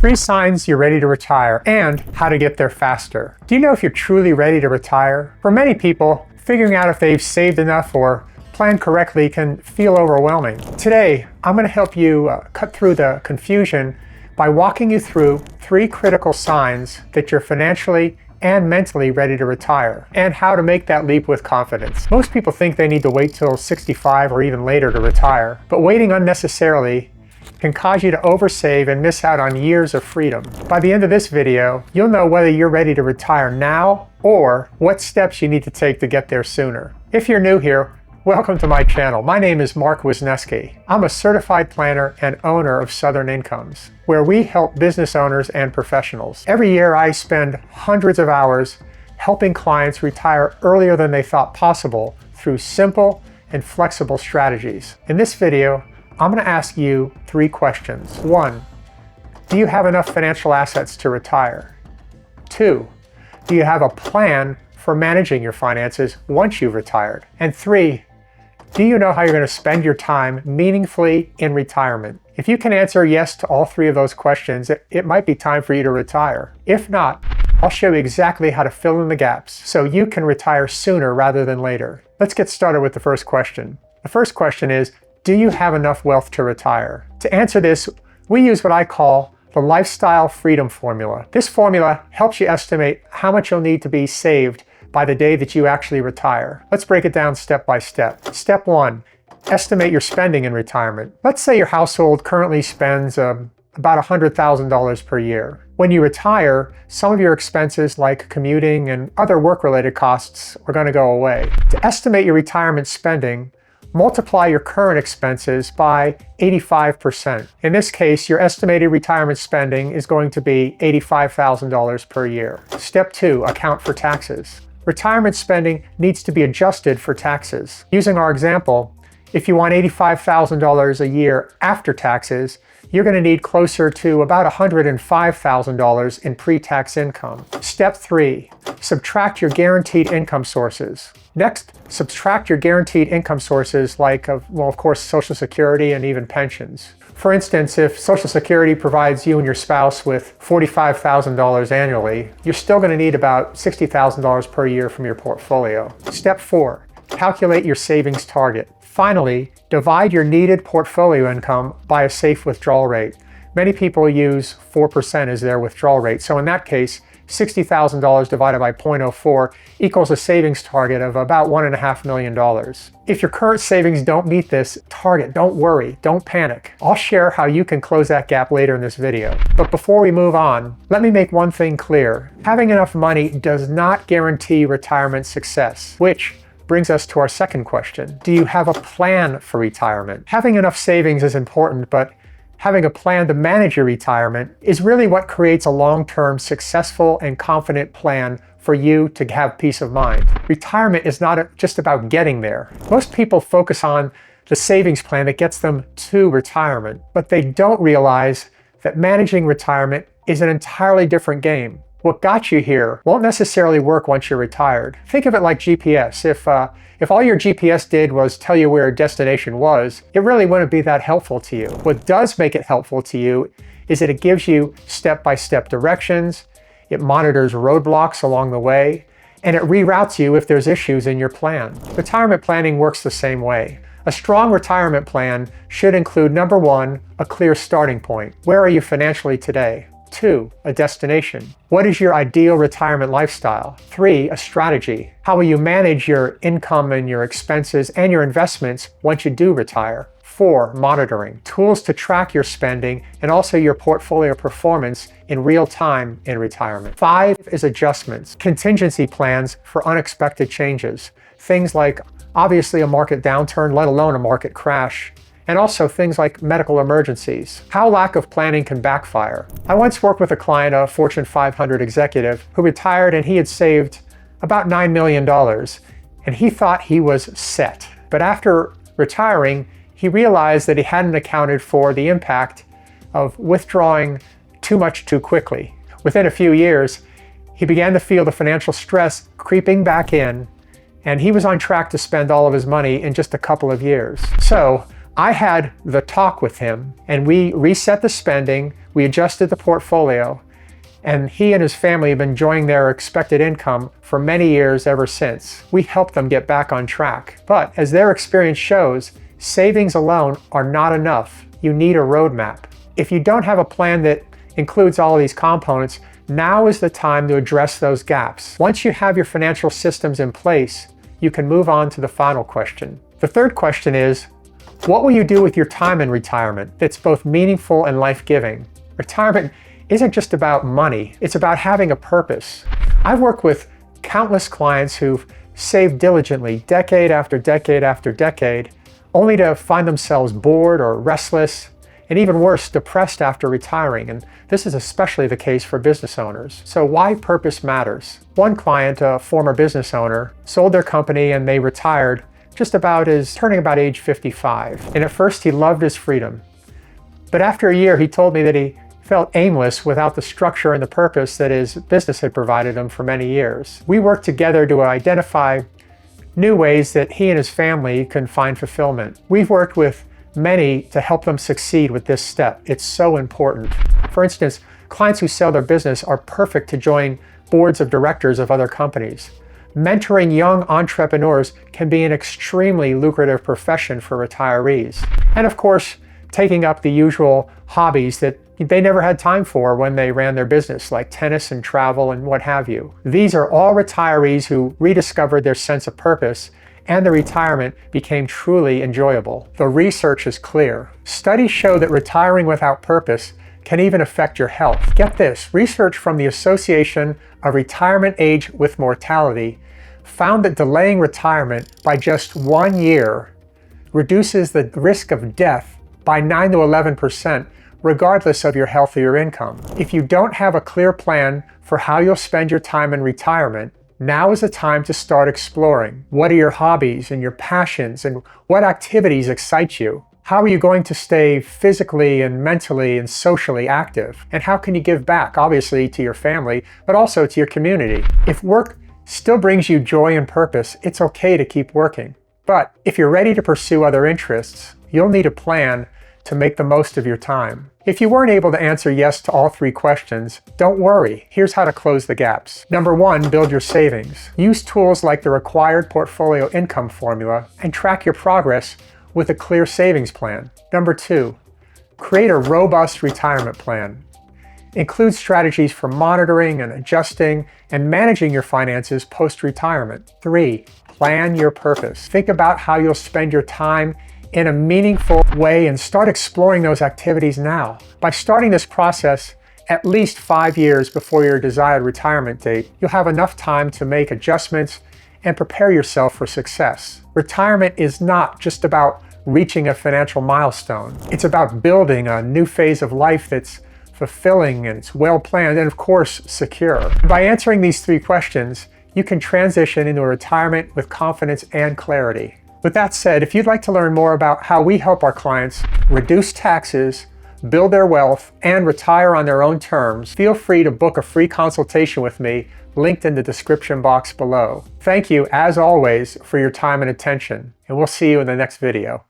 3 signs you're ready to retire and how to get there faster. Do you know if you're truly ready to retire? For many people, figuring out if they've saved enough or planned correctly can feel overwhelming. Today, I'm going to help you cut through the confusion by walking you through 3 critical signs that you're financially and mentally ready to retire, and how to make that leap with confidence. Most people think they need to wait till 65 or even later to retire, but waiting unnecessarily can cause you to oversave and miss out on years of freedom. By the end of this video, you'll know whether you're ready to retire now or what steps you need to take to get there sooner. If you're new here, welcome to my channel. My name is Mark Wisniewski. I'm a certified planner and owner of Southern Incomes, where we help business owners and professionals. Every year I spend hundreds of hours helping clients retire earlier than they thought possible through simple and flexible strategies. In this video, I'm going to ask you 3 questions. 1, do you have enough financial assets to retire? 2, do you have a plan for managing your finances once you've retired? And 3, do you know how you're going to spend your time meaningfully in retirement? If you can answer yes to all 3 of those questions, it might be time for you to retire. If not, I'll show you exactly how to fill in the gaps so you can retire sooner rather than later. Let's get started with the first question. The first question is, do you have enough wealth to retire? To answer this, we use what I call the Lifestyle Freedom Formula. This formula helps you estimate how much you'll need to be saved by the day that you actually retire. Let's break it down step by step. Step 1, estimate your spending in retirement. Let's say your household currently spends about $100,000 per year. When you retire, some of your expenses like commuting and other work-related costs are going to go away. To estimate your retirement spending, multiply your current expenses by 85%. In this case, your estimated retirement spending is going to be $85,000 per year. Step 2, account for taxes. Retirement spending needs to be adjusted for taxes. Using our example, if you want $85,000 a year after taxes, you're going to need closer to about $105,000 in pre-tax income. Step 3, subtract your guaranteed income sources. Next, subtract your guaranteed income sources like, of course, Social Security and even pensions. For instance, if Social Security provides you and your spouse with $45,000 annually, you're still going to need about $60,000 per year from your portfolio. Step 4, calculate your savings target. Finally, divide your needed portfolio income by a safe withdrawal rate. Many people use 4% as their withdrawal rate, so in that case, $60,000 divided by 0.04 equals a savings target of about $1.5 million. If your current savings don't meet this target, don't worry, don't panic. I'll share how you can close that gap later in this video. But before we move on, let me make one thing clear. Having enough money does not guarantee retirement success, which brings us to our second question. Do you have a plan for retirement? Having enough savings is important, but having a plan to manage your retirement is really what creates a long-term, successful, and confident plan for you to have peace of mind. Retirement is not just about getting there. Most people focus on the savings plan that gets them to retirement, but they don't realize that managing retirement is an entirely different game. What got you here won't necessarily work once you're retired. Think of it like GPS. If all your GPS did was tell you where a destination was, it really wouldn't be that helpful to you. What does make it helpful to you is that it gives you step-by-step directions, it monitors roadblocks along the way, and it reroutes you if there's issues in your plan. Retirement planning works the same way. A strong retirement plan should include, number 1, a clear starting point. Where are you financially today? 2, a destination. What is your ideal retirement lifestyle? 3, a strategy. How will you manage your income and your expenses and your investments once you do retire? 4, monitoring. Tools to track your spending and also your portfolio performance in real time in retirement. 5 is adjustments. Contingency plans for unexpected changes. Things like, obviously, a market downturn, let alone a market crash. And also things like medical emergencies. How lack of planning can backfire. I once worked with a client, a Fortune 500 executive, who retired and he had saved about $9 million, and he thought he was set. But after retiring, he realized that he hadn't accounted for the impact of withdrawing too much too quickly. Within a few years, he began to feel the financial stress creeping back in, and he was on track to spend all of his money in just a couple of years. So I had the talk with him, and we reset the spending, We adjusted the portfolio, and he and his family have been enjoying their expected income for many years ever since. We helped them get back on track. But as their experience shows, savings alone are not enough. You need a roadmap. If you don't have a plan that includes all of these components, now is the time to address those gaps. Once you have your financial systems in place, you can move on to the final question. The third question is, what will you do with your time in retirement that's both meaningful and life-giving? Retirement isn't just about money, it's about having a purpose. I've worked with countless clients who've saved diligently decade after decade after decade, only to find themselves bored or restless, and even worse, depressed after retiring. And this is especially the case for business owners. So why purpose matters? One client, a former business owner, sold their company and they retired turning about age 55. And at first he loved his freedom. But after a year, he told me that he felt aimless without the structure and the purpose that his business had provided him for many years. We worked together to identify new ways that he and his family can find fulfillment. We've worked with many to help them succeed with this step. It's so important. For instance, clients who sell their business are perfect to join boards of directors of other companies. Mentoring young entrepreneurs can be an extremely lucrative profession for retirees. And of course, taking up the usual hobbies that they never had time for when they ran their business, like tennis and travel and what have you. These are all retirees who rediscovered their sense of purpose, and the retirement became truly enjoyable. The research is clear. Studies show that retiring without purpose can even affect your health. Get this, research from the Association of Retirement Age with Mortality found that delaying retirement by just 1 year reduces the risk of death by 9 to 11%, regardless of your health or your income. If you don't have a clear plan for how you'll spend your time in retirement, now is the time to start exploring. What are your hobbies and your passions, and what activities excite you? How are you going to stay physically and mentally and socially active? And how can you give back, obviously, to your family, but also to your community? If work still brings you joy and purpose, it's okay to keep working. But if you're ready to pursue other interests, you'll need a plan to make the most of your time. If you weren't able to answer yes to all 3 questions, don't worry. Here's how to close the gaps. Number 1, build your savings. Use tools like the required portfolio income formula and track your progress with a clear savings plan. Number 2, create a robust retirement plan. Include strategies for monitoring and adjusting and managing your finances post-retirement. 3, plan your purpose. Think about how you'll spend your time in a meaningful way and start exploring those activities now. By starting this process at least 5 years before your desired retirement date, you'll have enough time to make adjustments and prepare yourself for success. Retirement is not just about reaching a financial milestone. It's about building a new phase of life that's fulfilling and it's well planned and of course secure. By answering these 3 questions, you can transition into a retirement with confidence and clarity. With that said, if you'd like to learn more about how we help our clients reduce taxes, build their wealth, and retire on their own terms, feel free to book a free consultation with me, linked in the description box below. Thank you, as always, for your time and attention, and we'll see you in the next video.